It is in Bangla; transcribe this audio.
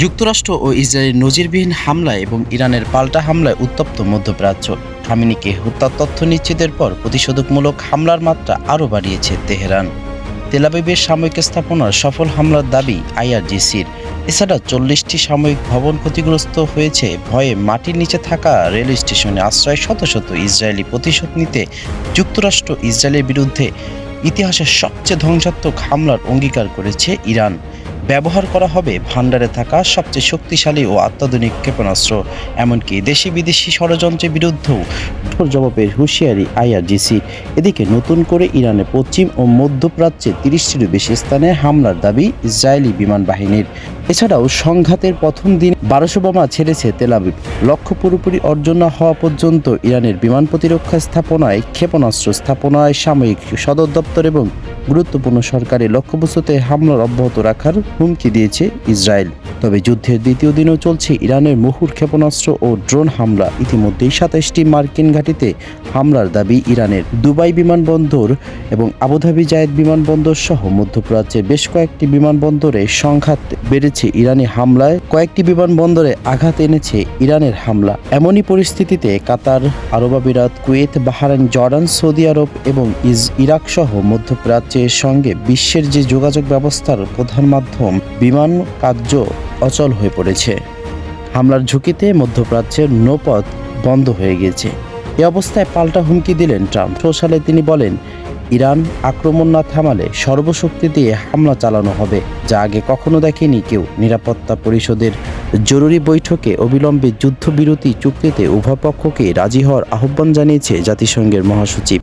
যুক্তরাষ্ট্র ও ইসরায়েলের নজিরবিহীন হামলায় এবং ইরানের পাল্টা হামলায় উত্তপ্ত মধ্যপ্রাচ্য। খামেনিকে হত্যার তথ্য নিশ্চিতের পর প্রতিশোধকমূলক হামলার মাত্রা আরও বাড়িয়েছে তেহরান। তেল আবিবের সামরিক স্থাপনার সফল হামলার দাবি আইআরজিসির। এছাড়া 40টি সামরিক ভবন ক্ষতিগ্রস্ত হয়েছে। ভয়ে মাটির নিচে থাকা রেল স্টেশনে আশ্রয় শত শত ইসরায়েলি। প্রতিশোধ নিতে যুক্তরাষ্ট্র ইসরায়েলের বিরুদ্ধে ইতিহাসের সবচেয়ে ধ্বংসাত্মক হামলার অঙ্গীকার করেছে ইরান। ব্যবহার করা হবে ভান্ডারে থাকা সবচেয়ে শক্তিশালী ও অত্যাধুনিক ক্ষেপণাস্ত্র। এমনকি দেশি বিদেশি ষড়যন্ত্রের বিরুদ্ধেও কঠোর জবাবের হুঁশিয়ারি আইআরজিসির। এদিকে নতুন করে ইরানের পশ্চিম ও মধ্যপ্রাচ্যে 30টিরও বেশি স্থানে হামলার দাবি ইসরায়েলি বিমান বাহিনীর। এছাড়াও সংঘাতের প্রথম দিন 1200 বোমা ছেড়েছে তেল আবিব। লক্ষ্য পুরোপুরি অর্জন না হওয়া পর্যন্ত ইরানের বিমান প্রতিরক্ষা স্থাপনায়, ক্ষেপণাস্ত্র স্থাপনায়, সাময়িক সদর দপ্তর এবং গুরুত্বপূর্ণ সরকারি লক্ষ্যবস্তুতে হামলার অব্যাহত রাখার হুমকি দিয়েছে ইসরায়েল। তবে যুদ্ধের দ্বিতীয় দিনও চলছে ইরানের মুহুর ক্ষেপণাস্ত্র ও ড্রোন হামলা। ইতিমধ্যেই 27টি মার্কিন ঘাঁটিতে হামলার দাবি ইরানের। দুবাই বিমানবন্দর এবং আবুধাবি জায়েদ বিমানবন্দর সহ মধ্যপ্রাচ্যের বেশ কয়েকটি বিমানবন্দরে সংঘাত বেড়েছে ইরানি হামলায়। কয়েকটি বিমানবন্দরে আঘাত এনেছে ইরানের হামলা। এমনই পরিস্থিতিতে কাতার, আরব আমিরাত, কুয়েত, বাহরাইন, জর্ডান, সৌদি আরব এবং ইরাক সহ মধ্যপ্রাচ্যের সঙ্গে বিশ্বের যে যোগাযোগ ব্যবস্থার প্রধান মাধ্যম বিমান কার্য অচল হয়ে পড়েছে। হামলার ঝুঁকিতে মধ্যপ্রাচ্যের নৌপথ বন্ধ হয়ে গেছে। এ অবস্থায় পাল্টা হুমকি দিলেন ট্রাম্প। সালে তিনি বলেন, ইরান আক্রমণ না থামালে সর্বশক্তি দিয়ে হামলা চালানো হবে, যা আগে কখনো দেখেনি কেউ। নিরাপত্তা পরিষদের জরুরি বৈঠকে অবিলম্বে যুদ্ধবিরতি চুক্তিতে উভয় পক্ষকে রাজি হওয়ার আহ্বান জানিয়েছে জাতিসংঘের মহাসচিব।